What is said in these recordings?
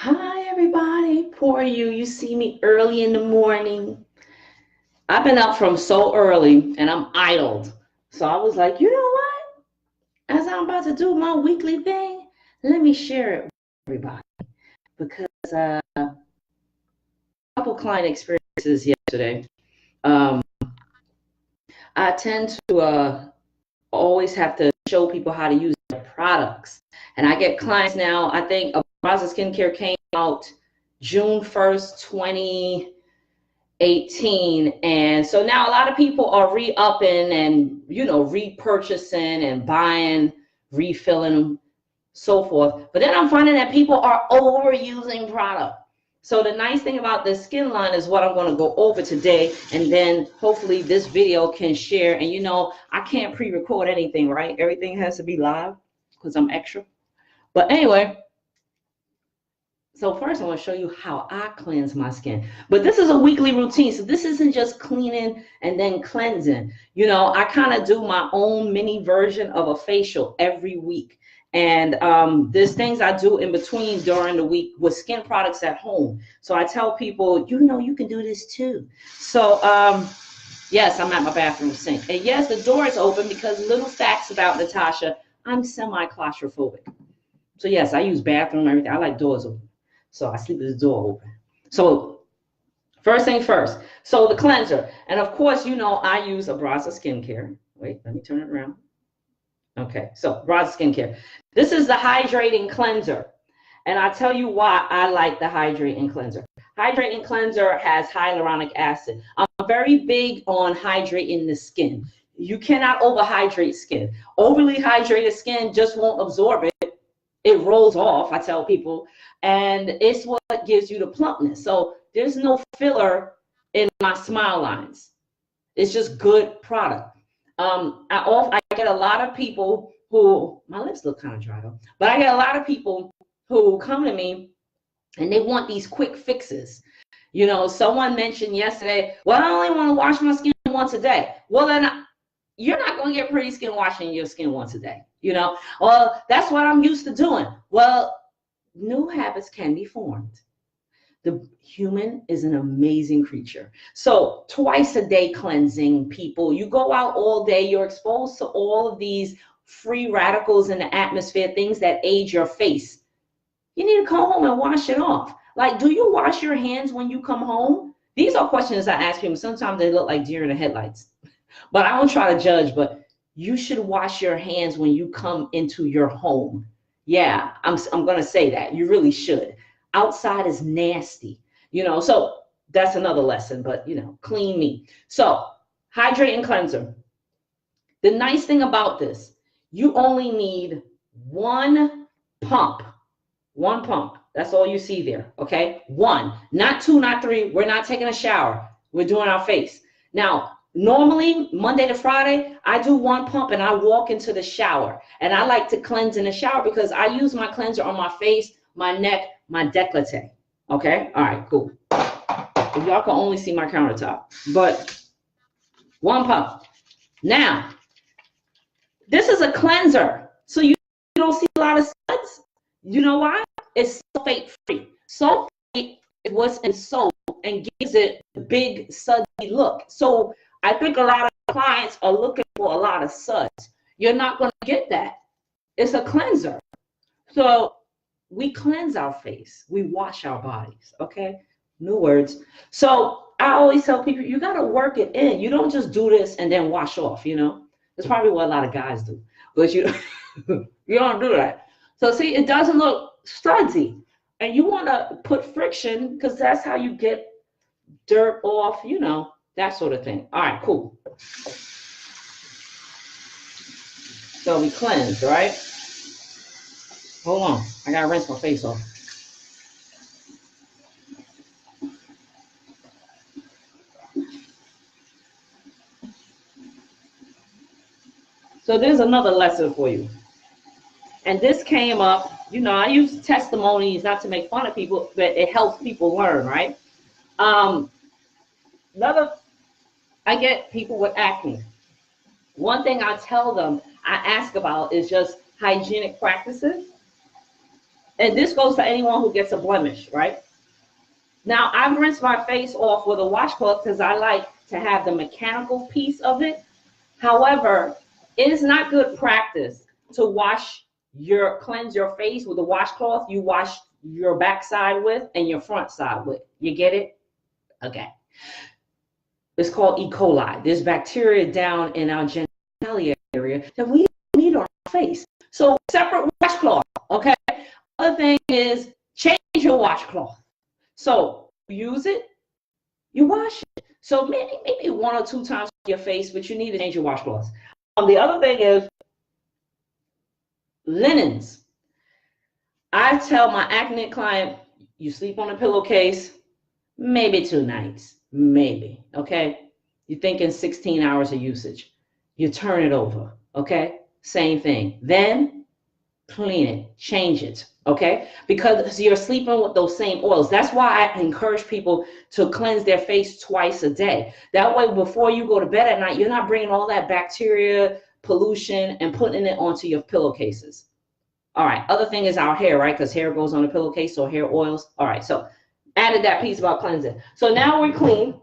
Hi, everybody. Poor you. You see me early in the morning. I've been up from so early and I'm idled. So I was like, you know what? As I'm about to do my weekly thing, let me share it with everybody because a couple client experiences yesterday. Um, I tend to always have to show people how to use their products. And I get clients now. I think Abraza Skincare came out June 1st, 2018, and so now a lot of people are re-upping and repurchasing and buying, refilling, so forth. But then I'm finding that people are overusing product. So the nice thing about this skin line is what I'm going to go over today, and then hopefully this video can share. And I can't pre-record anything, right? Everything has to be live because I'm extra. But anyway, so first I want to show you how I cleanse my skin. But this is a weekly routine. So this isn't just cleaning and then cleansing. I kind of do my own mini version of a facial every week. And there's things I do in between during the week with skin products at home. So I tell people, you can do this too. So yes, I'm at my bathroom sink. And yes, the door is open because little facts about Natasha, I'm semi-claustrophobic. So yes, I use bathroom, everything. I like doors open. So I sleep with the door open. So first thing first. So the cleanser. And of course, I use Abraza Skincare. Wait, let me turn it around. Okay, so Abraza Skincare. This is the hydrating cleanser. And I tell you why I like the hydrating cleanser. Hydrating cleanser has hyaluronic acid. I'm very big on hydrating the skin. You cannot overhydrate skin. Overly hydrated skin just won't absorb it. It rolls off, I tell people, and it's what gives you the plumpness. So there's no filler in my smile lines. It's just good product. I get a lot of people who, my lips look kind of dry though, but I get a lot of people who come to me and they want these quick fixes. Someone mentioned yesterday, well, I only want to wash my skin once a day. Well, then you're not going to get pretty skin washing your skin once a day. Well, that's what I'm used to doing. Well, new habits can be formed. The human is an amazing creature. So twice a day cleansing, people. You go out all day, you're exposed to all of these free radicals in the atmosphere, things that age your face. You need to come home and wash it off. Like, do you wash your hands when you come home? These are questions I ask people. Sometimes they look like deer in the headlights. But I don't try to judge, but you should wash your hands when you come into your home. Yeah, I'm going to say that. You really should. Outside is nasty, so that's another lesson, but, clean me. So, hydrate and cleanser. The nice thing about this, you only need one pump. One pump. That's all you see there, okay? One, not two, not three. We're not taking a shower. We're doing our face. Now, normally, Monday to Friday, I do one pump and I walk into the shower. And I like to cleanse in the shower because I use my cleanser on my face, my neck, my décolleté. Okay? All right, cool. Y'all can only see my countertop. But one pump. Now, this is a cleanser. So you don't see a lot of suds. You know why? It's sulfate free. Sulfate is what's in soap and gives it the big sudsy look. So I think a lot of clients are looking for a lot of suds. You're not going to get that. It's a cleanser. So we cleanse our face. We wash our bodies. Okay? New words. So I always tell people, you got to work it in. You don't just do this and then wash off, That's probably what a lot of guys do. But you don't do that. So see, it doesn't look sudsy. And you want to put friction because that's how you get dirt off, that sort of thing. All right, cool. So we cleanse, right? Hold on. I got to rinse my face off. So there's another lesson for you. And this came up, I use testimonies not to make fun of people, but it helps people learn, right? I get people with acne. One thing I tell them, I ask about is just hygienic practices. And this goes for anyone who gets a blemish, right? Now, I've rinsed my face off with a washcloth because I like to have the mechanical piece of it. However, it is not good practice to cleanse your face with a washcloth you wash your backside with and your front side with. You get it? Okay. It's called E. coli. There's bacteria down in our genitalia area that we don't need on our face. So separate washcloth, okay? Other thing is change your washcloth. So use it, you wash it. So maybe 1 or 2 times on your face, but you need to change your washcloths. The other thing is linens. I tell my acne client, you sleep on a pillowcase, maybe 2 nights, maybe, okay? You're thinking 16 hours of usage. You turn it over, okay? Same thing. Then clean it, change it, okay? Because you're sleeping with those same oils. That's why I encourage people to cleanse their face twice a day. That way, before you go to bed at night, you're not bringing all that bacteria, pollution, and putting it onto your pillowcases. All right, other thing is our hair, right? Because hair goes on a pillowcase, so hair oils. All right, so added that piece about cleansing. So now we're clean.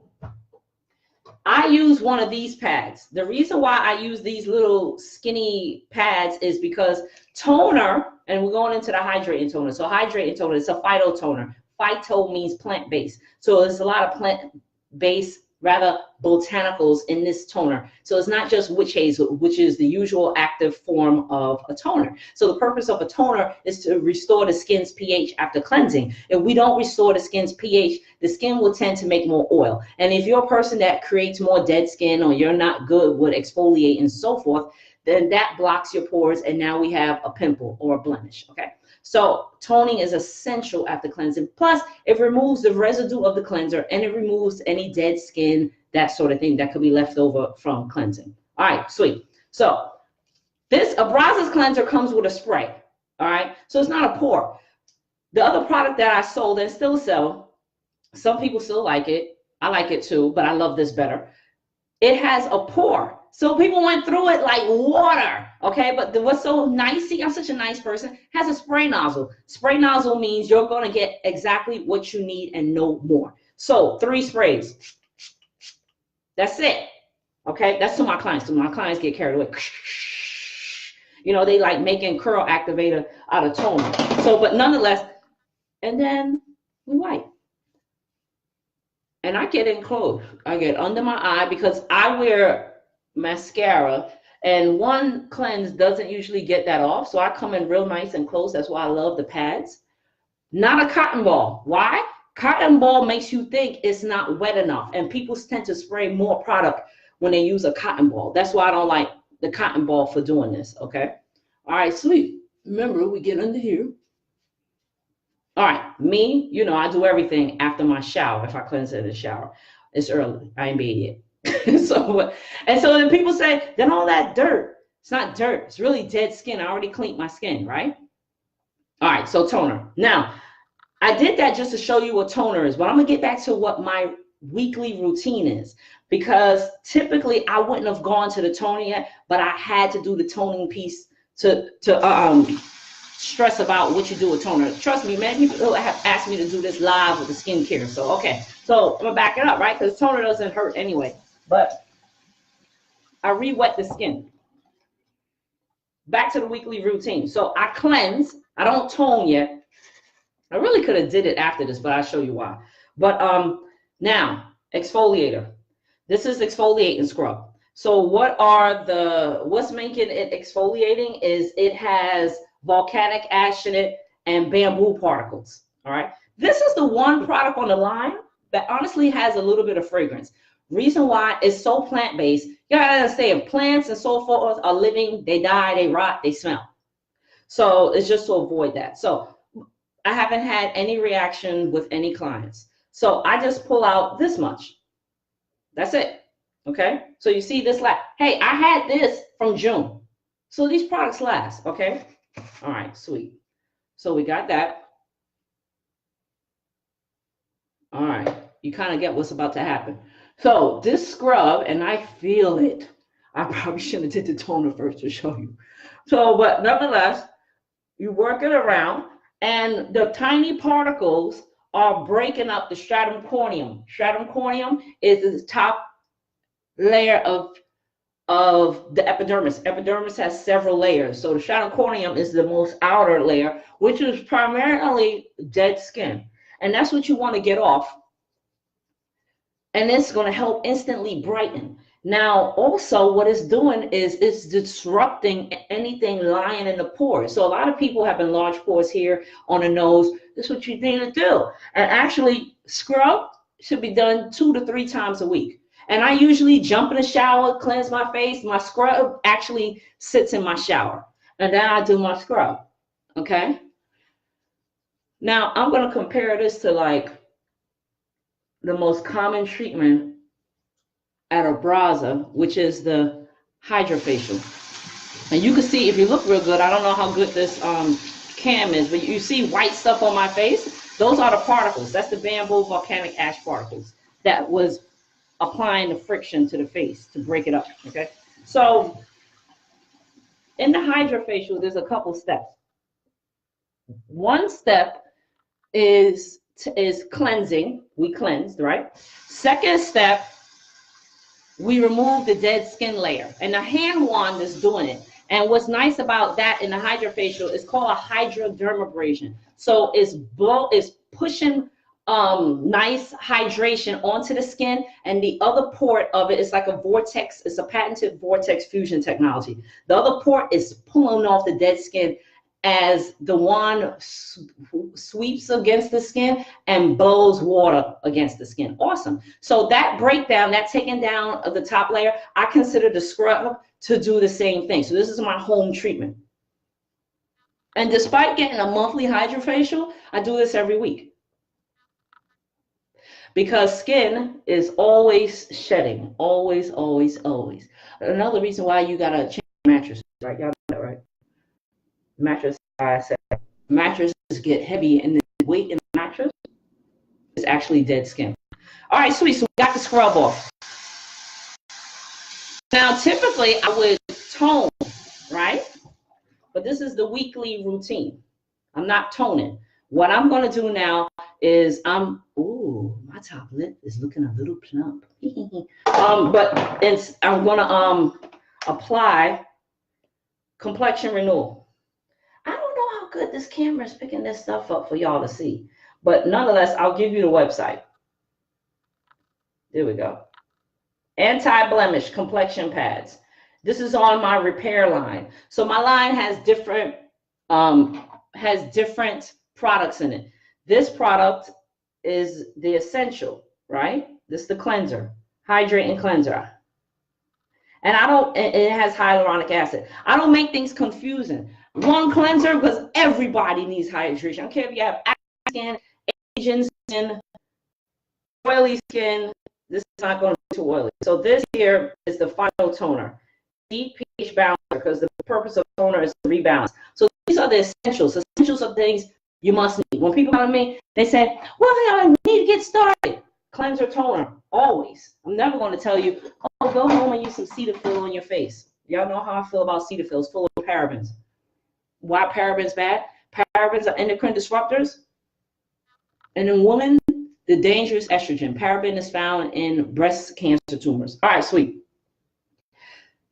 I use one of these pads. The reason why I use these little skinny pads is because toner, and we're going into the hydrating toner. So hydrating toner, it's a phytotoner. Phyto means plant-based. So there's a lot of plant-based, rather botanicals in this toner. So it's not just witch hazel, which is the usual active form of a toner. So the purpose of a toner is to restore the skin's pH after cleansing. If we don't restore the skin's pH, the skin will tend to make more oil. And if you're a person that creates more dead skin, or you're not good with exfoliate and so forth, then that blocks your pores, and now we have a pimple or a blemish, okay? So toning is essential after cleansing. Plus, it removes the residue of the cleanser, and it removes any dead skin, that sort of thing that could be left over from cleansing. All right, sweet. So this Abraza's cleanser comes with a spray, all right? So it's not a pour. The other product that I sold and still sell, some people still like it. I like it too, but I love this better. It has a pour. So people went through it like water, okay? But what's so nice, see, I'm such a nice person, has a spray nozzle. Spray nozzle means you're gonna get exactly what you need and no more. So 3 sprays, that's it, okay? That's to my clients. So my clients get carried away. You know, they like making curl activator out of toner. So, but nonetheless, and then we wipe. And I get in close. I get under my eye because I wear mascara, and one cleanse doesn't usually get that off, so I come in real nice and close. That's why I love the pads. Not a cotton ball. Why? Cotton ball makes you think it's not wet enough, and people tend to spray more product when they use a cotton ball. That's why I don't like the cotton ball for doing this, okay? All right, sweet. Remember, we get under here. All right, me, you know, I do everything after my shower. If I cleanse in the shower, it's early. I ain't bed yet. So then people say, then all that dirt. It's not dirt. It's really dead skin. I already cleaned my skin, right? All right, so toner. Now, I did that just to show you what toner is, but I'm gonna get back to what my weekly routine is, because typically I wouldn't have gone to the toner yet, but I had to do the toning piece to stress about what you do with toner. Trust me, many people have asked me to do this live with the skincare. So, okay, so I'm gonna back it up, right? Because toner doesn't hurt anyway. But I re-wet the skin. Back to the weekly routine. So I cleanse. I don't tone yet. I really could have did it after this, but I'll show you why. But now, exfoliator. This is exfoliate and scrub. So what's making it exfoliating is it has volcanic ash in it and bamboo particles. All right. This is the one product on the line that honestly has a little bit of fragrance. Reason why it's so plant-based, you gotta understand, plants and so forth are living, they die, they rot, they smell. So it's just to avoid that. So I haven't had any reaction with any clients. So I just pull out this much. That's it. Okay. So you see this hey, I had this from June. So these products last. Okay. All right, sweet. So we got that. All right. You kind of get what's about to happen. So this scrub, and I feel it. I probably shouldn't have did the toner first to show you. So, but nonetheless, you work it around. And the tiny particles are breaking up the stratum corneum. Stratum corneum is the top layer of the epidermis. Epidermis has several layers. So the stratum corneum is the most outer layer, which is primarily dead skin. And that's what you want to get off. And it's going to help instantly brighten. Now, also what it's doing is it's disrupting anything lying in the pores. So a lot of people have enlarged pores here on the nose. This is what you need to do. And actually, scrub should be done 2 to 3 times a week. And I usually jump in the shower, cleanse my face. My scrub actually sits in my shower. And then I do my scrub. Okay? Now, I'm going to compare this to like the most common treatment at Abraza, which is the hydrofacial. And you can see, if you look real good, I don't know how good this cam is, but you see white stuff on my face. Those are the particles. That's the bamboo volcanic ash particles that was applying the friction to the face to break it up. Okay, so in the hydrofacial, there's a couple steps. One step is cleansing. We cleansed, right? Second step, we remove the dead skin layer, and the hand wand is doing it. And what's nice about that in the hydrofacial is called a hydrodermabrasion. So it's pushing nice hydration onto the skin, and the other port of it is like a vortex. It's a patented vortex fusion technology. The other port is pulling off the dead skin as the wand sweeps against the skin and blows water against the skin. Awesome. So that breakdown, that taking down of the top layer, I consider the scrub to do the same thing. So this is my home treatment. And despite getting a monthly hydrofacial, I do this every week. Because skin is always shedding. Always, always, always. Another reason why you gotta change mattress, right? Y'all know that, right? Mattress, I said, mattresses get heavy, and the weight in the mattress is actually dead skin. All right, sweet. So we got the scrub off. Now, typically I would tone, right? But this is the weekly routine. I'm not toning. What I'm going to do now is ooh, my top lip is looking a little plump. But I'm going to apply complexion renewal. I don't know how good this camera is picking this stuff up for y'all to see, but nonetheless, I'll give you the website. There we go. Anti-blemish complexion pads. This is on my repair line. So my line has different products in it. This product is the essential, right? This is the cleanser, hydrate and cleanser. And it has hyaluronic acid. I don't make things confusing. One cleanser, because everybody needs hydration. I don't care if you have acne skin, Asian skin, oily skin. This is not going to be too oily. So this here is the final toner. Deep pH balancer, because the purpose of toner is to rebalance. So these are the essentials. Essentials are things you must need. When people come to me, they say, well, I need to get started. Cleanser, toner, always. I'm never going to tell you, oh, go home and use some Cetaphil on your face. Y'all know how I feel about Cetaphil. It's full of parabens. Why parabens bad? Parabens are endocrine disruptors. And in women, the dangerous estrogen. Paraben is found in breast cancer tumors. All right, sweet.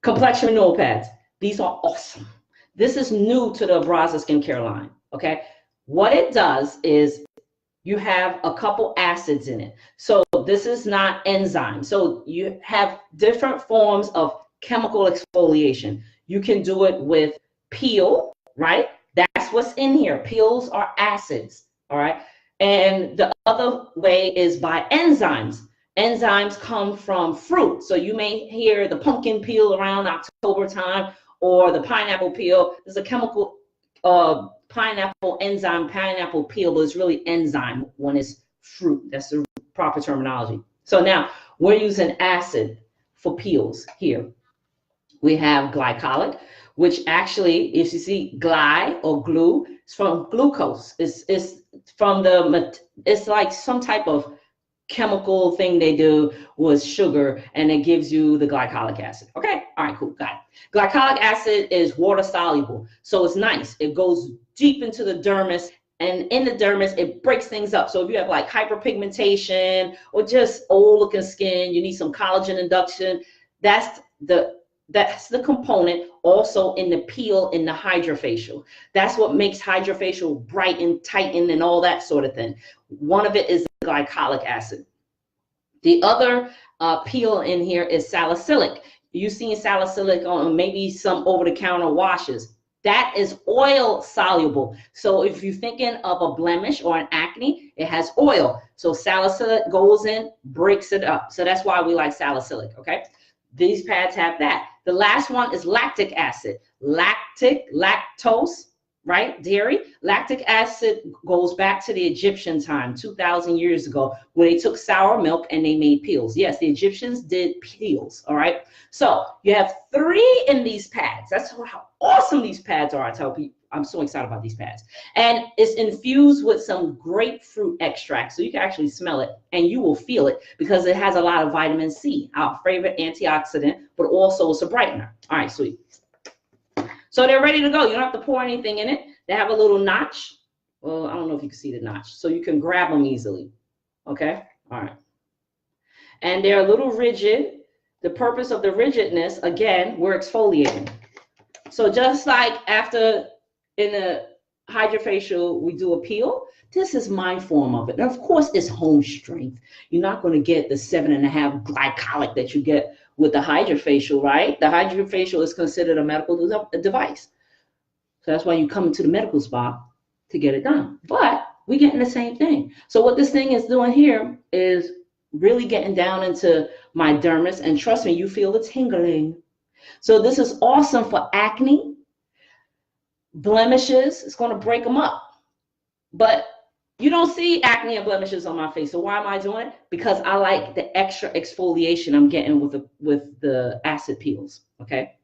Complexion renewal pads. These are awesome. This is new to the Abraza skincare line, okay? What it does is you have a couple acids in it. So this is not enzyme. So you have different forms of chemical exfoliation. You can do it with peel, right? That's what's in here. Peels are acids, all right? And the other way is by enzymes. Enzymes come from fruit. So you may hear the pumpkin peel around October time, or the pineapple peel. There's a chemical pineapple enzyme, pineapple peel, but it's really enzyme when it's fruit. That's the proper terminology. So now we're using acid for peels here. We have glycolic, which actually, if you see gly or glue, it's from glucose. It's like some type of chemical thing they do with sugar, and it gives you the glycolic acid. Okay, all right, cool, got it. Glycolic acid is water soluble, so it's nice. It goes deep into the dermis And in the dermis, it breaks things up. So if you have like hyperpigmentation or just old looking skin, you need some collagen induction. That's the component also in the peel in the hydrofacial. That's what makes hydrofacial bright and tighten and all that sort of thing. One of it is glycolic acid. The other peel in here is salicylic. You've seen salicylic on maybe some over-the-counter washes. That is oil soluble. So if you're thinking of a blemish or an acne, it has oil. So salicylic goes in, breaks it up. So that's why we like salicylic, okay? These pads have that. The last one is lactic acid. Lactose, right? Dairy. Lactic acid goes back to the Egyptian time, 2,000 years ago, where they took sour milk and they made peels. Yes, the Egyptians did peels, all right? So you have 3 in these pads. That's how awesome these pads are. I tell people, I'm so excited about these pads. And it's infused with some grapefruit extract, so you can actually smell it and you will feel it because it has a lot of vitamin C, our favorite antioxidant, but also it's a brightener. All right, sweet. So they're ready to go. You don't have to pour anything in it. They have a little notch. Well, I don't know if you can see the notch, so you can grab them easily. Okay, all right. And they're a little rigid. The purpose of the rigidness, again, we're exfoliating. So just like after in a hydrofacial, we do a peel, this is my form of it. And of course, it's home strength. You're not going to get the 7.5 glycolic that you get with the hydrofacial, right? The hydrofacial is considered a medical device. So that's why you come into the medical spa to get it done. But we're getting the same thing. So what this thing is doing here is really getting down into my dermis. And trust me, you feel the tingling. So this is awesome for acne, blemishes. It's going to break them up. But you don't see acne and blemishes on my face. So why am I doing it? Because I like the extra exfoliation I'm getting with the acid peels, okay?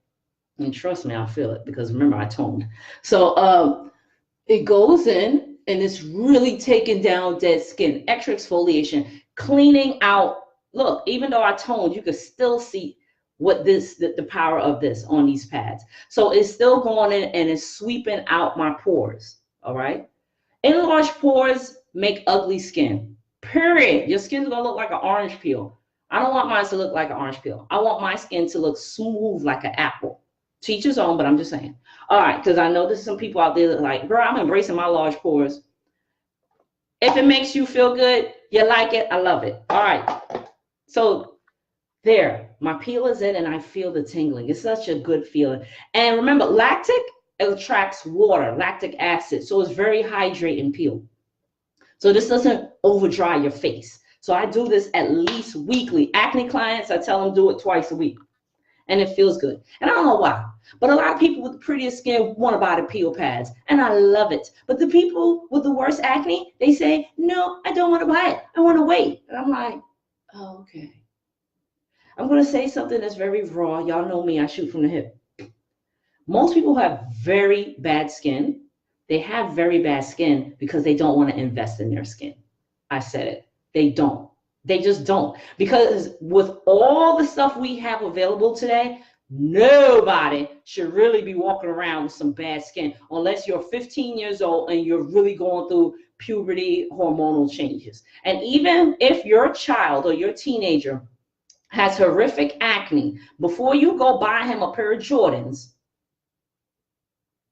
And trust me, I feel it because remember, I toned. So it goes in and it's really taking down dead skin, extra exfoliation, cleaning out. Look, even though I toned, you can still see what the power of this on these pads. So it's still going in and it's sweeping out my pores, all right? Enlarged pores make ugly skin, period. Your skin's gonna look like an orange peel. I don't want mine to look like an orange peel. I want my skin to look smooth like an apple. To each his own, but I'm just saying. All right, because I know there's some people out there that are like, girl, I'm embracing my large pores. If it makes you feel good, you like it, I love it. All right, so there, my peel is in and I feel the tingling. It's such a good feeling. And remember, lactic attracts water, lactic acid, so it's very hydrating peel. So this doesn't over dry your face. So I do this at least weekly. Acne clients, I tell them do it twice a week. And it feels good. And I don't know why, but a lot of people with the prettiest skin want to buy the peel pads, and I love it. But the people with the worst acne, they say, no, I don't want to buy it. I want to wait. And I'm like, oh, okay. I'm going to say something that's very raw. Y'all know me, I shoot from the hip. Most people have very bad skin. They have very bad skin because they don't want to invest in their skin. I said it. They don't. They just don't. Because with all the stuff we have available today, nobody should really be walking around with some bad skin unless you're 15 years old and you're really going through puberty hormonal changes. And even if your child or your teenager has horrific acne, before you go buy him a pair of Jordans,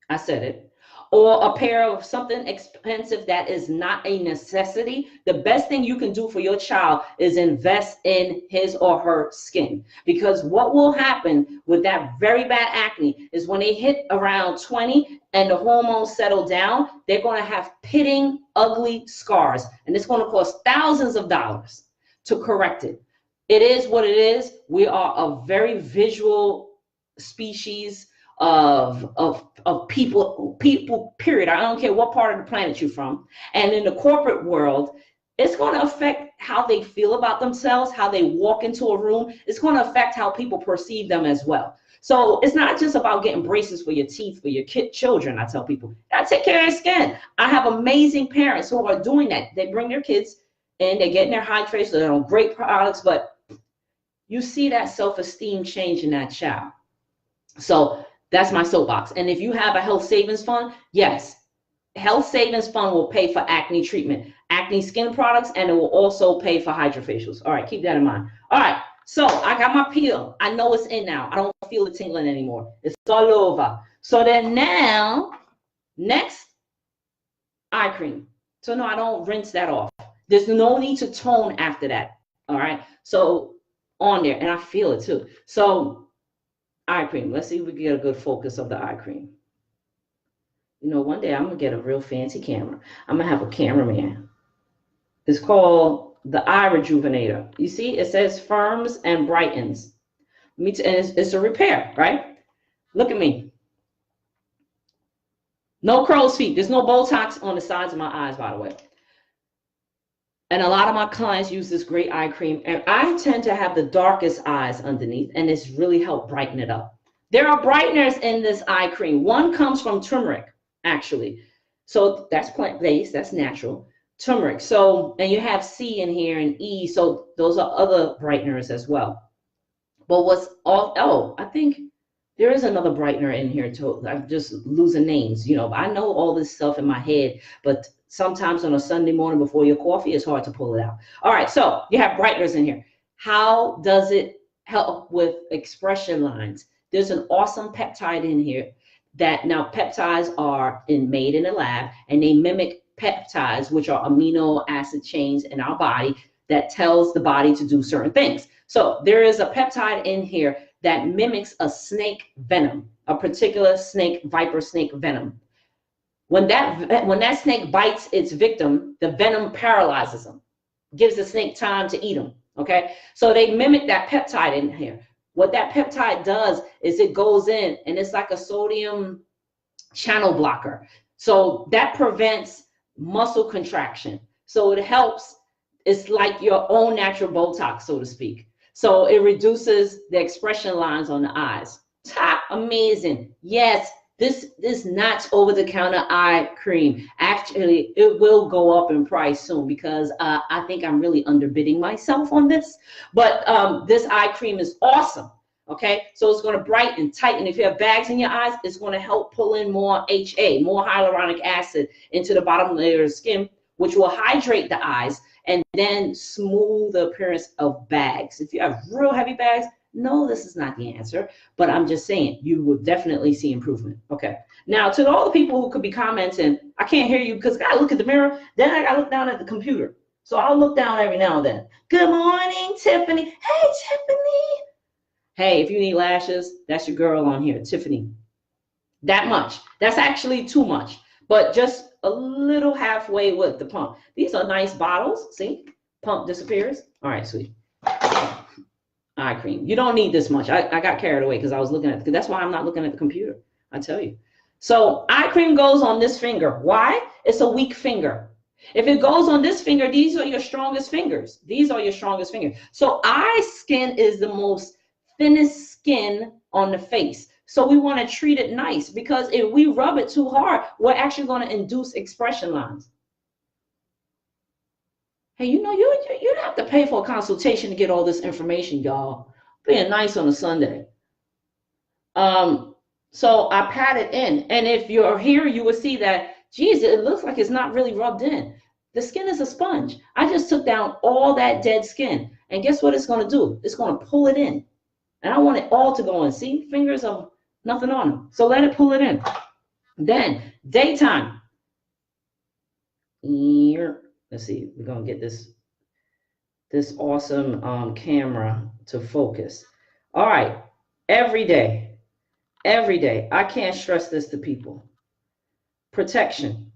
I said it, or a pair of something expensive that is not a necessity, the best thing you can do for your child is invest in his or her skin. Because what will happen with that very bad acne is when they hit around 20 and the hormones settle down, they're going to have pitting, ugly scars. And it's going to cost thousands of dollars to correct it. It is what it is. We are a very visual species of people, period. I don't care what part of the planet you're from. And in the corporate world, it's going to affect how they feel about themselves, how they walk into a room. It's going to affect how people perceive them as well. So it's not just about getting braces for your teeth, for your children. I tell people, I take care of your skin. I have amazing parents who are doing that. They bring their kids and they're getting their hydration, they're on great products, but you see that self-esteem change in that child. So that's my soapbox. And if you have a health savings fund, yes, Health Savings Fund will pay for acne treatment, acne skin products, and it will also pay for hydrofacials. All right, keep that in mind. All right, so I got my peel. I know it's in now. I don't feel it tingling anymore. It's all over. So then now, next, eye cream. So no, I don't rinse that off. There's no need to tone after that. All right, so on there, and I feel it too. So eye cream. Let's see if we can get a good focus of the eye cream. You know, one day I'm gonna get a real fancy camera. I'm gonna have a cameraman. It's called the Eye Rejuvenator. You see, it says firms and brightens. And it's a repair, right? Look at me. No crow's feet. There's no Botox on the sides of my eyes, by the way. And a lot of my clients use this great eye cream. And I tend to have the darkest eyes underneath, and it's really helped brighten it up. There are brighteners in this eye cream. One comes from turmeric, actually. So that's plant-based, that's natural. Turmeric. So, and you have C in here and E. So those are other brighteners as well. But what's all, oh, I think there is another brightener in here too. I'm just losing names. You know, I know all this stuff in my head, but sometimes on a Sunday morning before your coffee, it's hard to pull it out. All right, so you have brighteners in here. How does it help with expression lines? There's an awesome peptide in here that now peptides are made in a lab, and they mimic peptides, which are amino acid chains in our body that tells the body to do certain things. So there is a peptide in here that mimics a snake venom, a particular snake, viper snake venom. When that snake bites its victim, the venom paralyzes them, gives the snake time to eat them, okay? So they mimic that peptide in here. What that peptide does is it goes in, and it's like a sodium channel blocker. So that prevents muscle contraction. So it helps, it's like your own natural Botox, so to speak. So it reduces the expression lines on the eyes. Top, amazing. Yes, this not over-the-counter eye cream. Actually, it will go up in price soon because I think I'm really underbidding myself on this. But this eye cream is awesome. Okay, so it's going to brighten, tighten. If you have bags in your eyes, it's going to help pull in more HA, more hyaluronic acid into the bottom layer of the skin, which will hydrate the eyes and then smooth the appearance of bags. If you have real heavy bags, no, this is not the answer, but I'm just saying you will definitely see improvement. Okay, now to all the people who could be commenting, I can't hear you because I gotta look at the mirror, then I gotta look down at the computer. So I'll look down every now and then. Good morning, Tiffany. Hey, Tiffany. Hey, if you need lashes, that's your girl on here, Tiffany. That much. That's actually too much, but just a little halfway with the pump. These are nice bottles. See, pump disappears. All right, sweet. Eye cream. You don't need this much. I got carried away because I was looking at it. That's why I'm not looking at the computer. I tell you. So eye cream goes on this finger. Why? It's a weak finger. If it goes on this finger, these are your strongest fingers. These are your strongest fingers. So eye skin is the most thinnest skin on the face. So we want to treat it nice because if we rub it too hard, we're actually going to induce expression lines. Hey, you know, you don't have to pay for a consultation to get all this information, y'all. Being nice on a Sunday. So I pat it in. And if you're here, you will see that, geez, it looks like it's not really rubbed in. The skin is a sponge. I just took down all that dead skin. And guess what it's going to do? It's going to pull it in. And I want it all to go in. See, fingers of nothing on them. So let it pull it in. Then daytime. Let's see. We're going to get this awesome camera to focus. All right. Every day. Every day. I can't stress this to people. Protection.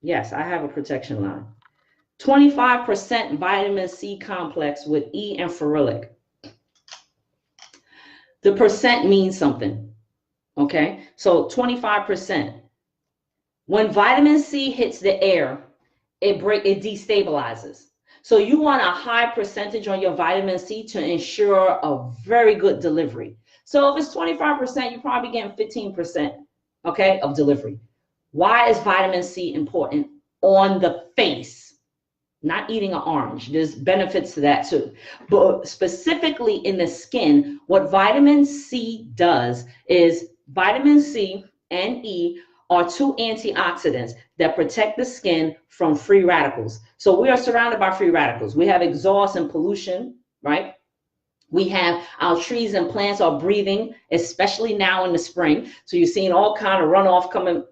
Yes, I have a protection line. 25% vitamin C complex with E and ferulic. The percent means something, okay? So 25%. When vitamin C hits the air, it destabilizes. So you want a high percentage on your vitamin C to ensure a very good delivery. So if it's 25%, you're probably getting 15%, okay, of delivery. Why is vitamin C important on the face? Not eating an orange. There's benefits to that too. But specifically in the skin, what vitamin C does is vitamin C and E are two antioxidants that protect the skin from free radicals. So we are surrounded by free radicals. We have exhaust and pollution, right? We have our trees and plants are breathing, especially now in the spring. So you're seeing all kind of runoff coming,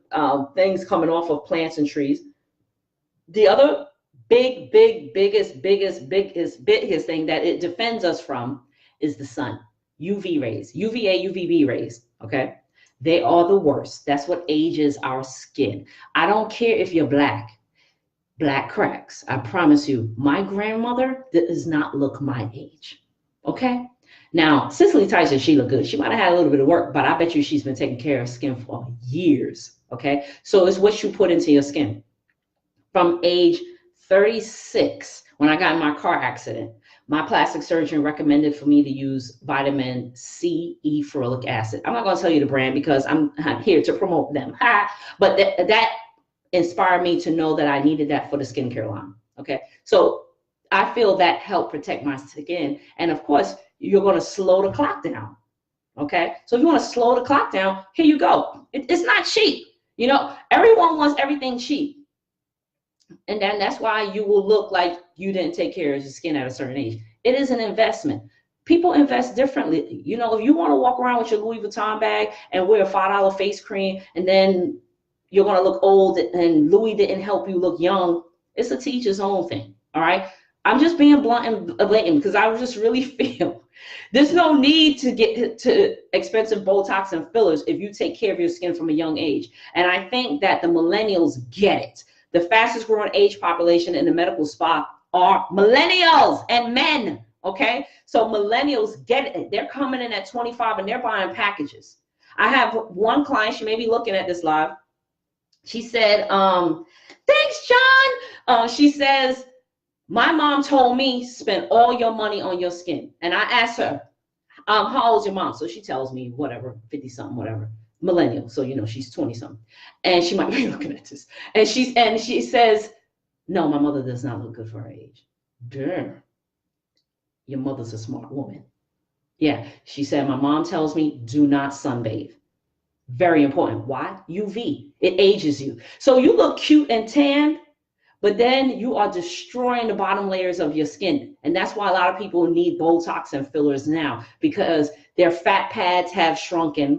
things coming off of plants and trees. The other biggest thing that it defends us from is the sun. UV rays, UVA, UVB rays, okay? They are the worst. That's what ages our skin. I don't care if you're black. Black cracks. I promise you, my grandmother does not look my age. Okay? Now, Cicely Tyson, she looked good. She might have had a little bit of work, but I bet you she's been taking care of skin for years. Okay? So it's what you put into your skin. From age 36, when I got in my car accident, my plastic surgeon recommended for me to use vitamin C, E, ferulic acid. I'm not going to tell you the brand because I'm here to promote them. But that inspired me to know that I needed that for the skincare line. Okay. So I feel that helped protect my skin. And of course, you're going to slow the clock down. Okay. So if you want to slow the clock down, here you go. It's not cheap. You know, everyone wants everything cheap. And then that's why you will look like you didn't take care of your skin at a certain age. It is an investment. People invest differently. You know, if you want to walk around with your Louis Vuitton bag and wear a $5 face cream, and then you're going to look old and Louis didn't help you look young, it's a to each his own thing. All right. I'm just being blunt and blatant because I just really feel there's no need to get to expensive Botox and fillers if you take care of your skin from a young age. And I think that the millennials get it. The fastest growing age population in the medical spa are millennials and men, okay? So millennials get it. They're coming in at 25 and they're buying packages. I have one client, she may be looking at this live. She said, thanks, John. She says, my mom told me spend all your money on your skin. And I asked her, how old's your mom? So she tells me whatever, 50 something, whatever. Millennial, so you know she's 20 something, and she might be looking at this, and she says, no, my mother does not look good for her age. Damn, your mother's a smart woman. Yeah, she said, my mom tells me do not sunbathe. Very important. Why? UV, it ages you. So you look cute and tanned, but then you are destroying the bottom layers of your skin, and that's why a lot of people need Botox and fillers now, because their fat pads have shrunken.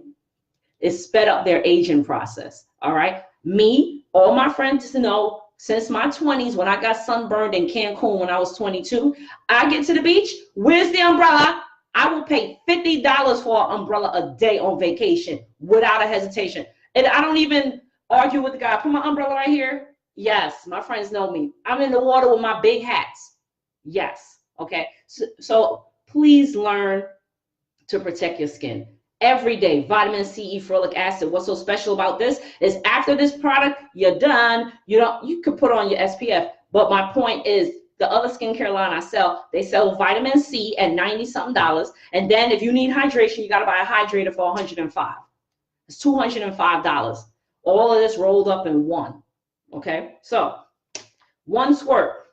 It sped up their aging process. All right. Me, all my friends know since my 20s, when I got sunburned in Cancun when I was 22, I get to the beach. Where's the umbrella? I will pay $50 for an umbrella a day on vacation without a hesitation. And I don't even argue with the guy. Put my umbrella right here. Yes. My friends know me. I'm in the water with my big hats. Yes. Okay. So please learn to protect your skin. Every day, vitamin C, ferulic acid. What's so special about this is after this product, you're done. You could put on your SPF. But my point is the other skincare line I sell, they sell vitamin C at $90-something. And then if you need hydration, you got to buy a hydrator for $105. It's $205. All of this rolled up in one. Okay. So one squirt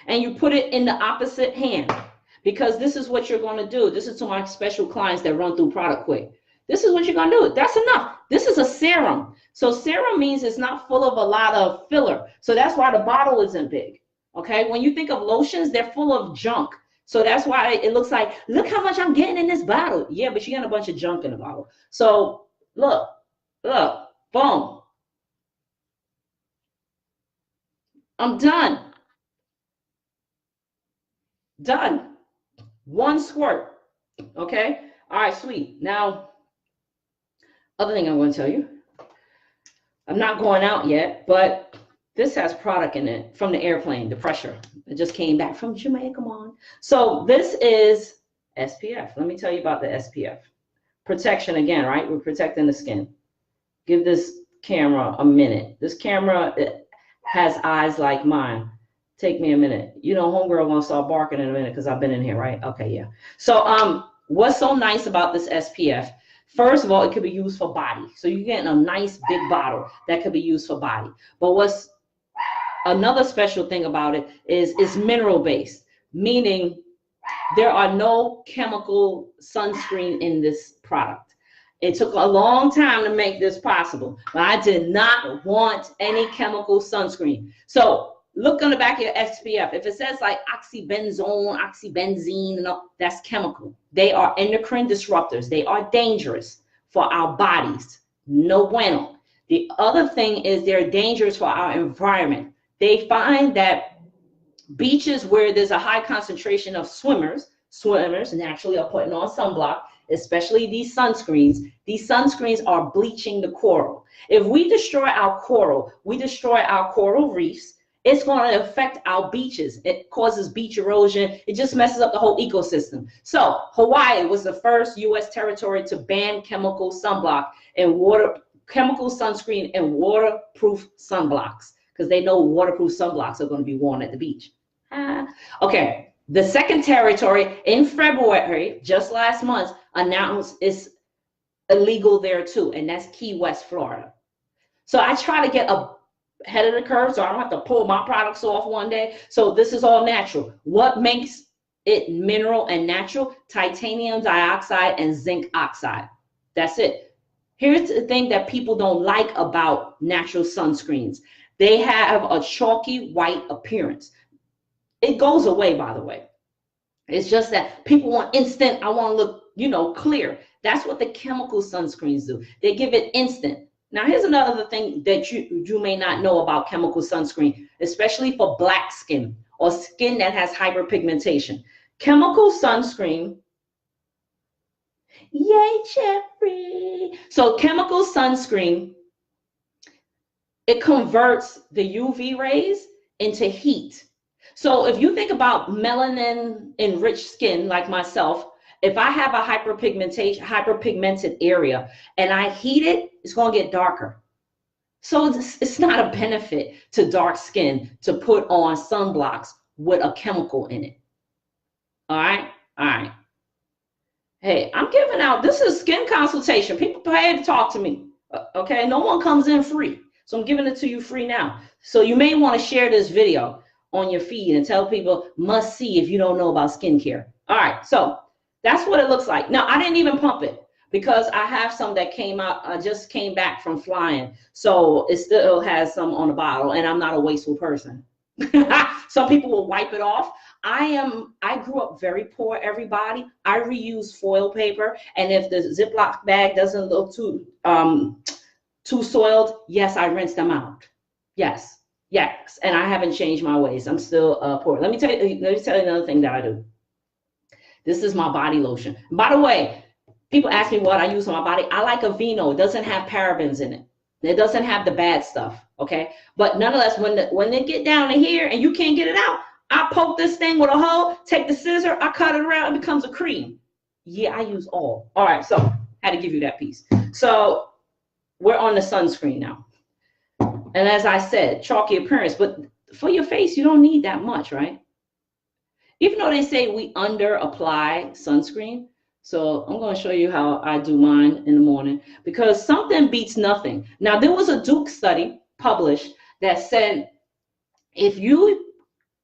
and you put it in the opposite hand. Because this is what you're going to do. This is to my special clients that run through product quick. This is what you're going to do. That's enough. This is a serum. So serum means it's not full of a lot of filler. So that's why the bottle isn't big. Okay. When you think of lotions, they're full of junk. So that's why it looks like, look how much I'm getting in this bottle. Yeah, but you got a bunch of junk in the bottle. So look, boom. I'm done. Done. One squirt. Okay. All right, sweet. Now, other thing I'm going to tell you, I'm not going out yet, but this has product in it from the airplane, the pressure. It just came back from Jamaica. Come on. So this is SPF. Let me tell you about the SPF. Protection again, right? We're protecting the skin. Give this camera a minute. This camera has eyes like mine. Take me a minute. You know, homegirl gonna start barking in a minute because I've been in here, right? Okay, yeah. So what's so nice about this SPF? First of all, it could be used for body. So you're getting a nice big bottle that could be used for body. But what's another special thing about it is it's mineral based, meaning there are no chemical sunscreen in this product. It took a long time to make this possible, but I did not want any chemical sunscreen. So look on the back of your SPF. If it says like oxybenzone, oxybenzene, that's chemical. They are endocrine disruptors. They are dangerous for our bodies. No bueno. The other thing is they're dangerous for our environment. They find that beaches where there's a high concentration of swimmers naturally are putting on sunblock, especially these sunscreens. These sunscreens are bleaching the coral. If we destroy our coral, we destroy our coral reefs. It's going to affect our beaches. It causes beach erosion. It just messes up the whole ecosystem. So Hawaii was the first U.S. territory to ban chemical sunblock and chemical sunscreen and waterproof sunblocks, because they know waterproof sunblocks are going to be worn at the beach. Okay. The second territory in February, just last month, announced it's illegal there too, and that's Key West, Florida. So I try to get ahead of the curve so I don't have to pull my products off one day. So this is all natural. What makes it mineral and natural? Titanium dioxide and zinc oxide. That's it. Here's the thing that people don't like about natural sunscreens. They have a chalky white appearance. It goes away, by the way. It's just that people want instant, I want to look, clear. That's what the chemical sunscreens do. They give it instant. Now, here's another thing that you may not know about chemical sunscreen, especially for black skin or skin that has hyperpigmentation. Chemical sunscreen, yay, Jeffrey. So chemical sunscreen, it converts the UV rays into heat. So if you think about melanin enriched skin like myself, if I have a hyperpigmented area and I heat it, it's going to get darker. So it's not a benefit to dark skin to put on sunblocks with a chemical in it. All right. Hey, I'm giving out, this is skin consultation. People pay to talk to me. Okay, no one comes in free. So I'm giving it to you free now. So you may want to share this video on your feed and tell people must see if you don't know about skincare. All right, so that's what it looks like. Now, I didn't even pump it because I have some that came out. I just came back from flying, so it still has some on the bottle, and I'm not a wasteful person. Some people will wipe it off. I grew up very poor, everybody. I reuse foil paper, and if the Ziploc bag doesn't look too soiled, yes, I rinse them out. Yes, and I haven't changed my ways. I'm still poor. Let me tell you another thing that I do. This is my body lotion. By the way, people ask me what I use on my body. I like Aveeno. It doesn't have parabens in it. It doesn't have the bad stuff, okay? But nonetheless, when they get down to here and you can't get it out, I poke this thing with a hole, take the scissor, I cut it around, it becomes a cream. Yeah, I use all. All right, so had to give you that piece. So we're on the sunscreen now. And as I said, chalky appearance, but for your face, you don't need that much, right? Even though they say we under apply sunscreen. So I'm going to show you how I do mine in the morning, because something beats nothing. Now, there was a Duke study published that said if you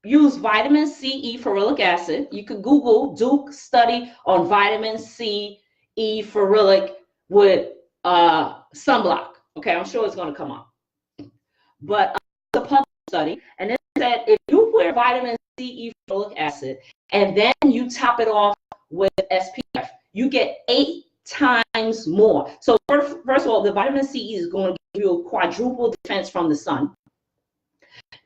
use vitamin C, ferulic acid, you could Google Duke study on vitamin C, ferulic with sunblock. Okay, I'm sure it's going to come up. But the published study, and it said if you wear vitamin C, ferulic acid, and then you top it off with SPF, you get 8 times more. So first of all, the vitamin C is going to give you a quadruple defense from the sun.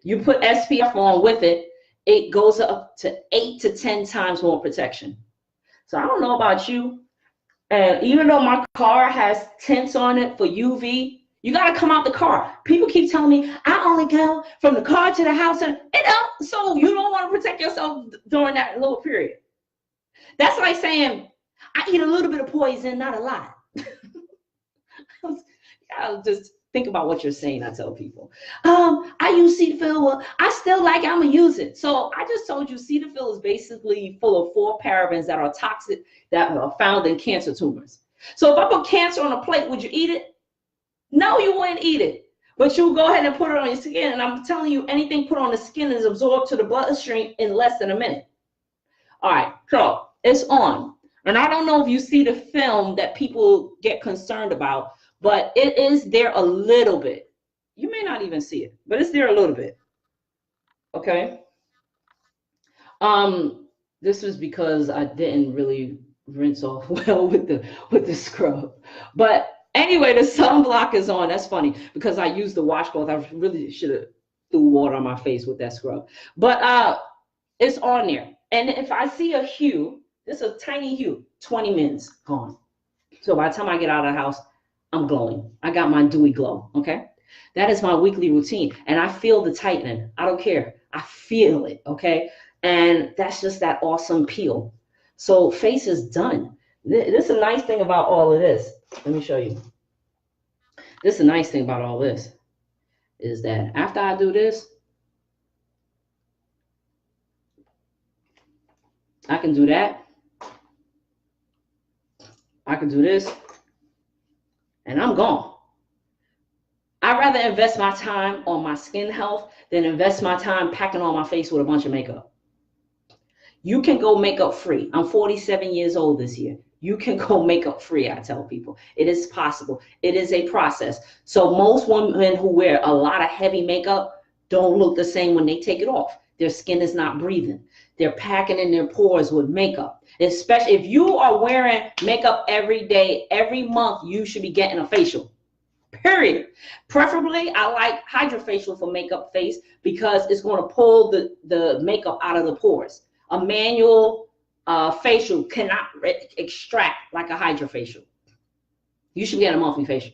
You put SPF on with it, it goes up to 8 to 10 times more protection. So I don't know about you, and even though my car has tints on it for UV, you got to come out the car. People keep telling me, I only go from the car to the house. And so you don't want to protect yourself during that little period. That's like saying, I eat a little bit of poison, not a lot. I'll just think about what you're saying, I tell people. I use Cetaphil. Well, I still like it. I'm going to use it. So I just told you Cetaphil is basically full of 4 parabens that are toxic, that are found in cancer tumors. So if I put cancer on a plate, would you eat it? No, you wouldn't eat it. But you go ahead and put it on your skin. And I'm telling you, anything put on the skin is absorbed to the bloodstream in less than a minute. All right, so it's on. All And I don't know if you see the film that people get concerned about, but it is there a little bit. You may not even see it, but it's there a little bit. Okay. This was because I didn't really rinse off well with the scrub. But anyway, the sunblock is on. That's funny because I used the washcloth. I really should have threw water on my face with that scrub. But it's on there. And if I see a hue, this is a tiny hue, 20 minutes gone. So by the time I get out of the house, I'm glowing. I got my dewy glow. Okay. That is my weekly routine. And I feel the tightening. I don't care. I feel it. Okay. And that's just that awesome peel. So face is done. This is a nice thing about all of this. Let me show you. This is a nice thing about all this is that after I do this, I can do that. I can do this. And I'm gone. I'd rather invest my time on my skin health than invest my time packing on my face with a bunch of makeup. You can go makeup free. I'm 47 years old this year. You can go makeup free, I tell people. It is possible. It is a process. So most women who wear a lot of heavy makeup don't look the same when they take it off. Their skin is not breathing. They're packing in their pores with makeup. Especially if you are wearing makeup every day, every month, you should be getting a facial. Period. Preferably, I like hydrofacial for makeup face because it's going to pull the makeup out of the pores. A manual facial cannot extract like a hydrofacial. You should get a monthly facial.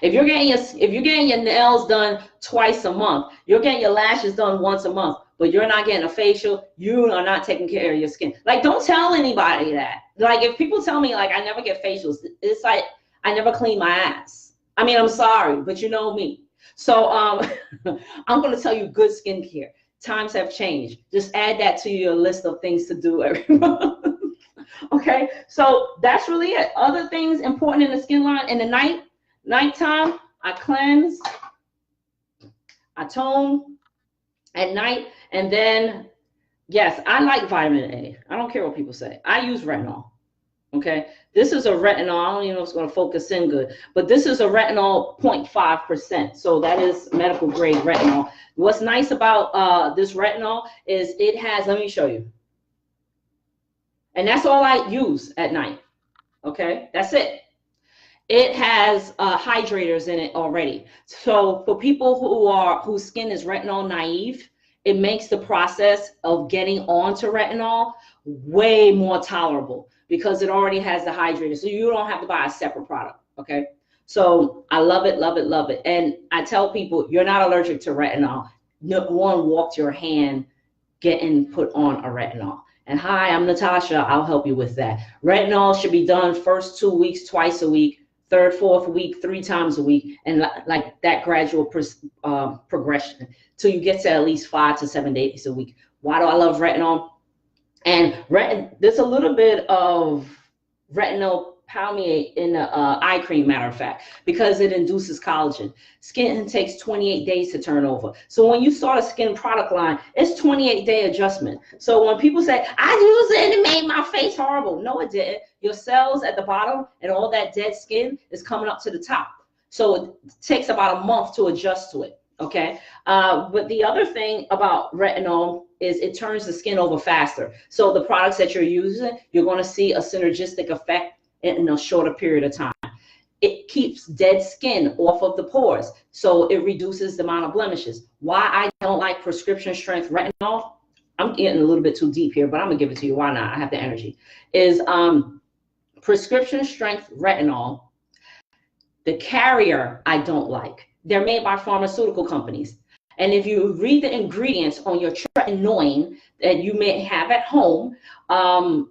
If you're getting your nails done twice a month, you're getting your lashes done once a month, but you're not getting a facial, you are not taking care of your skin. Like, don't tell anybody that. Like, if people tell me like I never get facials, it's like I never clean my ass. I mean, I'm sorry, but you know me. So I'm going to tell you good skincare. Times have changed. Just add that to your list of things to do every month. Okay, so that's really it. Other things important in the skin line in the nighttime, I cleanse, I tone at night, and then yes, I like vitamin A. I don't care what people say. I use retinol. Okay, this is a retinol. I don't even know if it's going to focus in good, but this is a retinol 0.5%. So that is medical grade retinol. What's nice about this retinol is it has, let me show you. And that's all I use at night. Okay, that's it. It has hydrators in it already. So for people whose skin is retinol naive, it makes the process of getting onto retinol way more tolerable because it already has the hydrator. So you don't have to buy a separate product. Okay. So I love it, love it, love it. And I tell people, you're not allergic to retinol. No one walked your hand getting put on a retinol. And hi, I'm Natasha. I'll help you with that. Retinol should be done first 2 weeks, twice a week, third, fourth week, 3 times a week, and like that gradual progression till you get to at least 5 to 7 days a week. Why do I love retinol? And there's a little bit of retinol palmiate in the eye cream, matter of fact, because it induces collagen. Skin takes 28 days to turn over. So when you start a skin product line, it's 28-day adjustment. So when people say, I used it and it made my face horrible. No, it didn't. Your cells at the bottom and all that dead skin is coming up to the top. So it takes about a month to adjust to it. Okay. But the other thing about retinol is it turns the skin over faster. So the products that you're using, you're going to see a synergistic effect in a shorter period of time. It keeps dead skin off of the pores, so it reduces the amount of blemishes. Why I don't like prescription strength retinol, I'm getting a little bit too deep here, but I'm gonna give it to you. Why not? I have the energy. Is prescription strength retinol, the carrier I don't like. They're made by pharmaceutical companies. And if you read the ingredients on your tretinoin that you may have at home,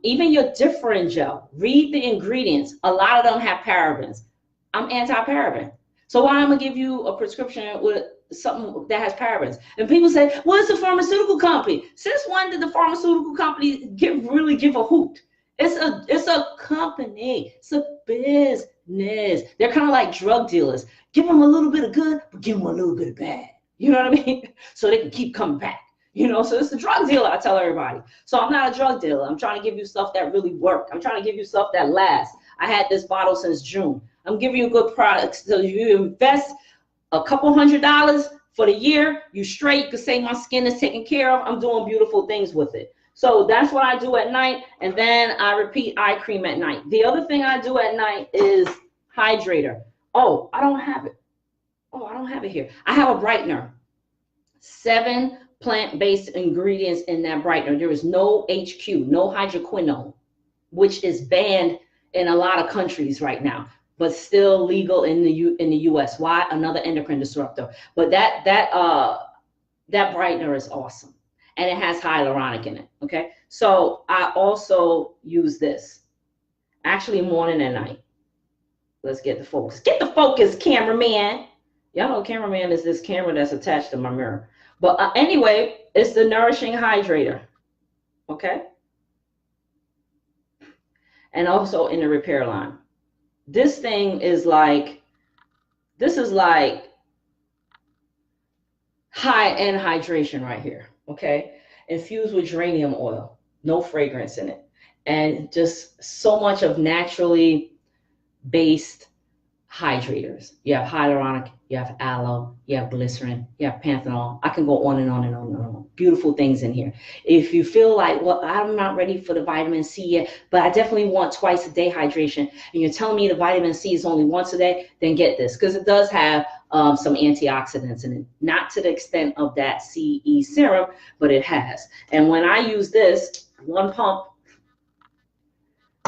even your Differin gel, read the ingredients. A lot of them have parabens. I'm anti-paraben. So why am I gonna give you a prescription with something that has parabens? And people say, well, it's a pharmaceutical company. Since when did the pharmaceutical company really give a hoot? It's a company. It's a business. They're kind of like drug dealers. Give them a little bit of good, but give them a little bit of bad. You know what I mean? So they can keep coming back. You know, so it's a drug dealer, I tell everybody. So I'm not a drug dealer. I'm trying to give you stuff that really work. I'm trying to give you stuff that lasts. I had this bottle since June. I'm giving you good products. So if you invest a couple $100 for the year, you straight. You can say my skin is taken care of. I'm doing beautiful things with it. So that's what I do at night. And then I repeat eye cream at night. The other thing I do at night is hydrator. Oh, I don't have it. Oh, I don't have it here. I have a brightener. 7 plant-based ingredients in that brightener. There is no HQ, no hydroquinone, which is banned in a lot of countries right now, but still legal in the US. Why? Another endocrine disruptor. But that brightener is awesome, and it has hyaluronic in it. Okay, so I also use this actually morning and night. Let's get the focus. Get the focus, cameraman. Y'all know cameraman is this camera that's attached to my mirror. But anyway, it's the Nourishing Hydrator, okay? And also in the repair line. This thing is like, this is like high-end hydration right here, okay? Infused with geranium oil, no fragrance in it. And just so much of naturally based hydrators. You have hyaluronic, you have aloe, you have glycerin, you have panthenol. I can go on and on and on and on. Beautiful things in here. If you feel like, well, I'm not ready for the vitamin C yet, but I definitely want twice a day hydration, and you're telling me the vitamin C is only once a day, then get this, because it does have some antioxidants in it. Not to the extent of that CE serum, but it has. And when I use this, 1 pump,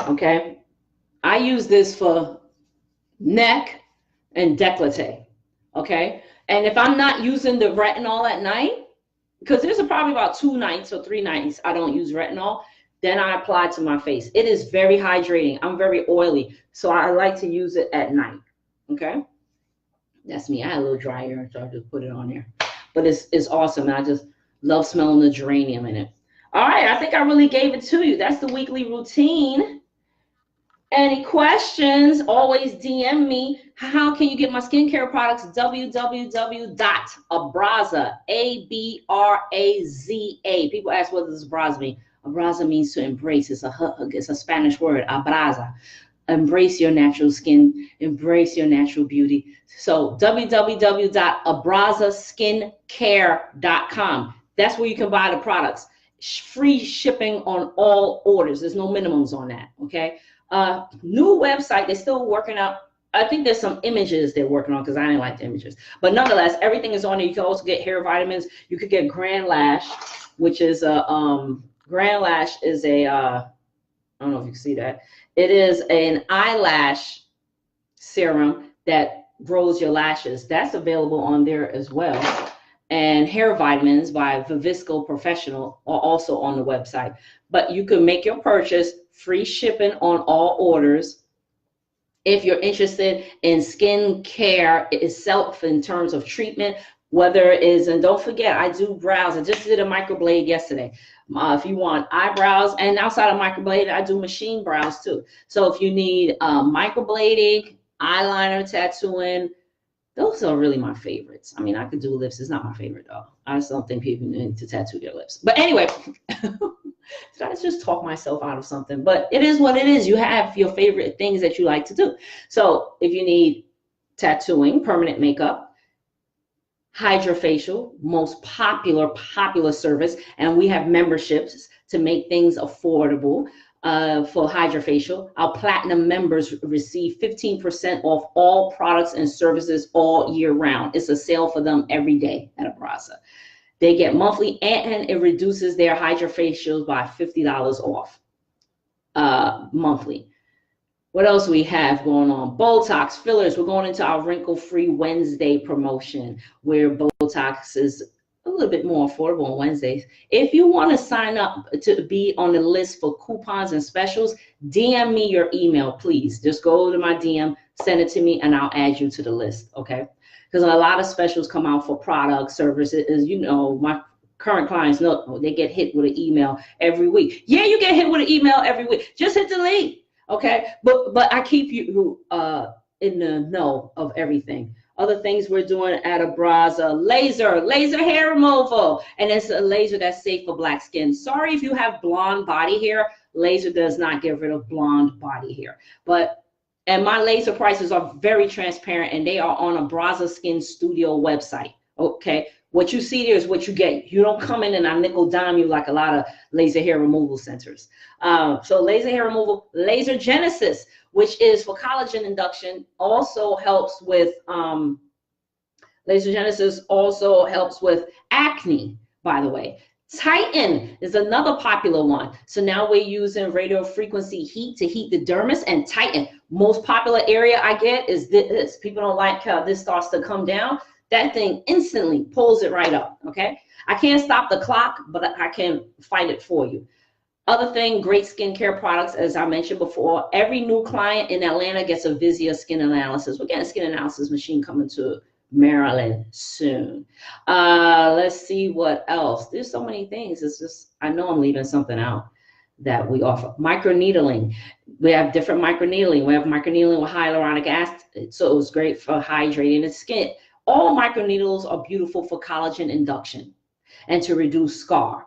okay, I use this for neck and décolleté, okay? And if I'm not using the retinol at night, because there's probably about 2 nights or 3 nights I don't use retinol, then I apply it to my face. It is very hydrating. I'm very oily, so I like to use it at night, okay? That's me. I had a little dry hair, so I just put it on there. But it's awesome, and I just love smelling the geranium in it. All right, I think I really gave it to you. That's the weekly routine. Any questions, always DM me. How can you get my skincare products? www.abraza, A-B-R-A-Z-A. People ask, what does Abraza mean? Abraza means to embrace. It's a Spanish word, Abraza. Embrace your natural skin, embrace your natural beauty. So www.abrazaskincare.com. That's where you can buy the products. Free shipping on all orders. There's no minimums on that, okay? New website, they're still working out. I think there's some images they're working on because I didn't like the images. But nonetheless, everything is on there. You can also get hair vitamins. You could get Grand Lash, which is a, Grand Lash is a, I don't know if you can see that. It is an eyelash serum that grows your lashes. That's available on there as well. And hair vitamins by Vivisco Professional are also on the website. But you can make your purchase, free shipping on all orders. If you're interested in skin care itself in terms of treatment, whether it is, and don't forget, I do brows. I just did a microblade yesterday. If you want eyebrows, and outside of microblade, I do machine brows too. So if you need microblading, eyeliner tattooing, those are really my favorites. I mean, I could do lips. It's not my favorite though. I just don't think people need to tattoo their lips. But anyway, did I just talk myself out of something? But it is what it is. You have your favorite things that you like to do. So if you need tattooing, permanent makeup, HydraFacial, most popular service, and we have memberships to make things affordable. For HydraFacial, our platinum members receive 15% off all products and services all year round. It's a sale for them every day at Abraza. They get monthly, and it reduces their HydraFacials by $50 off monthly. What else we have going on? Botox, fillers. We're going into our Wrinkle-Free Wednesday promotion, where Botox is a little bit more affordable on Wednesdays. If you want to sign up to be on the list for coupons and specials, DM me your email, please. Just go to my DM, send it to me, and I'll add you to the list, okay? Because a lot of specials come out for product services. You know, my current clients know they get hit with an email every week. Yeah, you get hit with an email every week. Just hit delete, okay? But I keep you in the know of everything. Other things we're doing at Abraza, laser hair removal. And it's a laser that's safe for black skin. Sorry if you have blonde body hair, laser does not get rid of blonde body hair. And my laser prices are very transparent, and they are on Abraza Skin Studio website. Okay, what you see there is what you get. You don't come in and I nickel dime you like a lot of laser hair removal centers. So laser hair removal, Laser Genesis, which is for collagen induction, also helps with Laser Genesis also helps with acne, by the way. Tighten is another popular one. So now we're using radio frequency heat to heat the dermis and tighten. Most popular area I get is this. People don't like how this starts to come down. That thing instantly pulls it right up, okay? I can't stop the clock, but I can fight it for you. Other thing, great skincare products, as I mentioned before. Every new client in Atlanta gets a Vizia skin analysis. We're getting a skin analysis machine coming to Maryland soon. Let's see what else. There's so many things. It's just, I know I'm leaving something out that we offer. Microneedling. We have different microneedling. We have microneedling with hyaluronic acid, so it's great for hydrating the skin. All microneedles are beautiful for collagen induction and to reduce scar.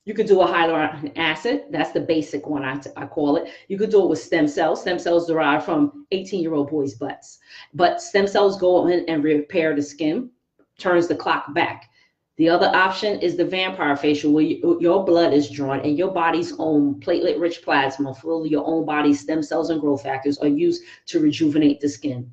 You could do a hyaluronic acid. That's the basic one, I call it. You could do it with stem cells. Stem cells derived from 18-year-old boys' butts. But stem cells go in and repair the skin, turns the clock back. The other option is the vampire facial, where your blood is drawn and your body's own platelet-rich plasma, full of your own body's stem cells and growth factors, are used to rejuvenate the skin.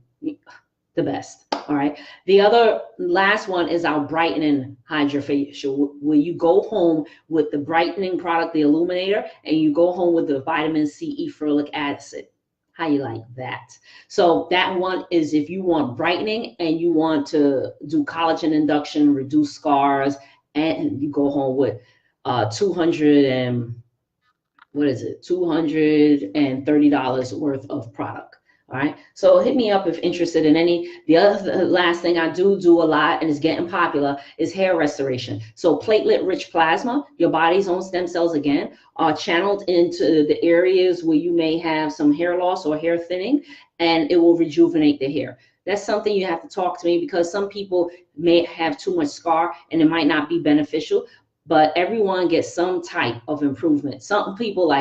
The best. All right. The other last one is our brightening hydrofacial, where you go home with the brightening product, the illuminator, and you go home with the vitamin C, ferulic acid. How you like that? So that one is if you want brightening and you want to do collagen induction, reduce scars, and you go home with $230 worth of product. All right, so hit me up if interested in any. The other last thing I do a lot, and is getting popular, is hair restoration. So platelet-rich plasma, your body's own stem cells again, are channeled into the areas where you may have some hair loss or hair thinning, and it will rejuvenate the hair. That's something you have to talk to me, because some people may have too much scar and it might not be beneficial, but everyone gets some type of improvement. Some people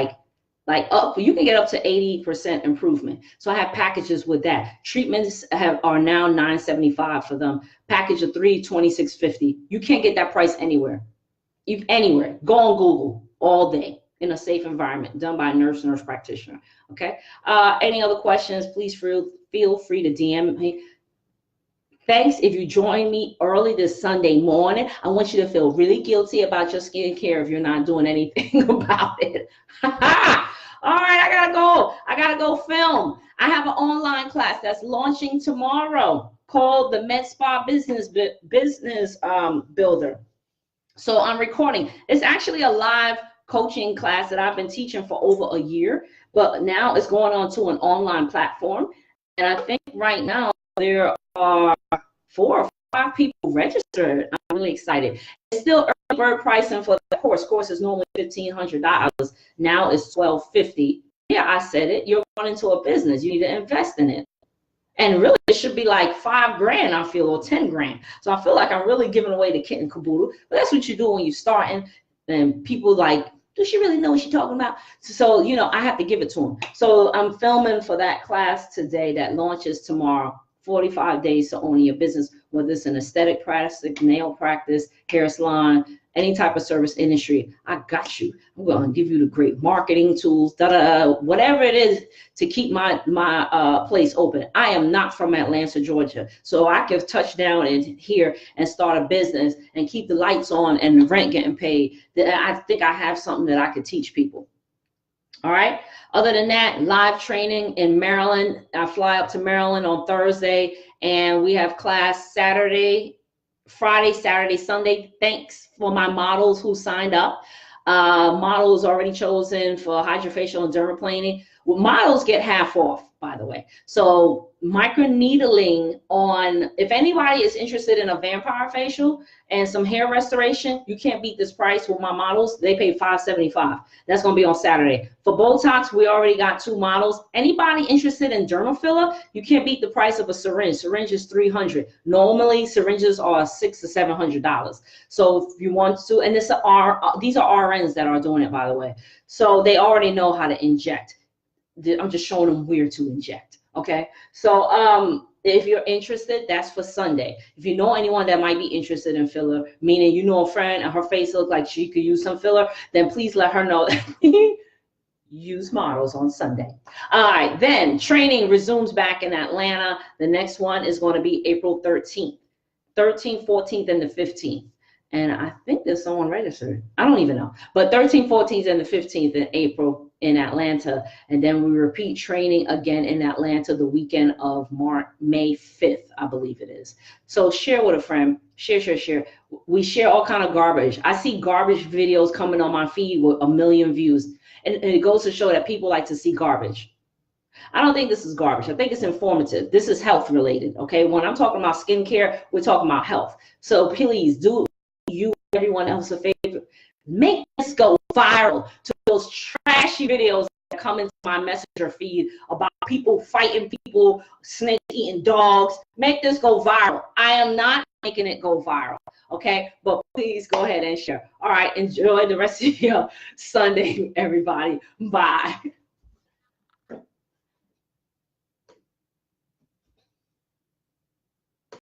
you can get up to 80% improvement. So I have packages with that. Treatments are now $975 for them. Package of 3, $26.50. You can't get that price anywhere. Anywhere. Go on Google all day in a safe environment, done by a nurse practitioner. Okay. Any other questions? Please feel free to DM me. Thanks. If you join me early this Sunday morning, I want you to feel really guilty about your skincare if you're not doing anything about it. All right, I gotta go film. I have an online class that's launching tomorrow called the Med Spa Business Builder. So I'm recording. It's actually a live coaching class that I've been teaching for over a year, but now it's going on to an online platform. And I think right now there are 4 or 5 people registered. I'm really excited. It's still early bird pricing for the course. Course is normally $1,500. Now it's $1,250. Yeah, I said it. You're going into a business. You need to invest in it. And really, it should be like $5,000, I feel, or $10,000. So I feel like I'm really giving away the kit and caboodle. But that's what you do when you're starting. And people does she really know what she's talking about? So, I have to give it to them. So I'm filming for that class today that launches tomorrow. 45 days to owning your business, whether it's an aesthetic practice, nail practice, hair salon, any type of service industry. I got you. I'm going to give you the great marketing tools, whatever it is to keep my place open. I am not from Atlanta, Georgia, so I can touch down in here and start a business and keep the lights on and the rent getting paid. I think I have something that I could teach people. All right. Other than that, live training in Maryland. I fly up to Maryland on Thursday, and we have class Friday, Saturday, Sunday. Thanks for my models who signed up. Models already chosen for hydrofacial and dermaplaning. Well, models get half off, by the way. So microneedling on, if anybody is interested in a vampire facial and some hair restoration, you can't beat this price with my models. They pay $575. That's going to be on Saturday. For Botox, we already got 2 models. Anybody interested in dermal filler, you can't beat the price of a syringe. Syringe is $300. Normally, syringes are $600 to $700. So if you want to, and these are RNs that are doing it, by the way. So they already know how to inject. I'm just showing them where to inject. Okay. So if you're interested, that's for Sunday. If you know anyone that might be interested in filler, meaning you know a friend and her face looks like she could use some filler, then please let her know that use models on Sunday. All right, then training resumes back in Atlanta. The next one is going to be April 13th, 14th, and the 15th. And I think there's someone registered. I don't even know. But 13th, 14th, and the 15th in April in Atlanta. And then we repeat training again in Atlanta the weekend of May 5th, I believe it is. So share with a friend. Share. We share all kind of garbage. I see garbage videos coming on my feed with 1 million views. And it goes to show that people like to see garbage. I don't think this is garbage. I think it's informative. This is health related. Okay. When I'm talking about skincare, we're talking about health. So please do you, everyone else a favor, make this go viral to those trashy videos that come into my messenger feed about people fighting people, snake eating dogs. Make this go viral. I am not making it go viral, okay? But please go ahead and share. All right, enjoy the rest of your Sunday, everybody. Bye.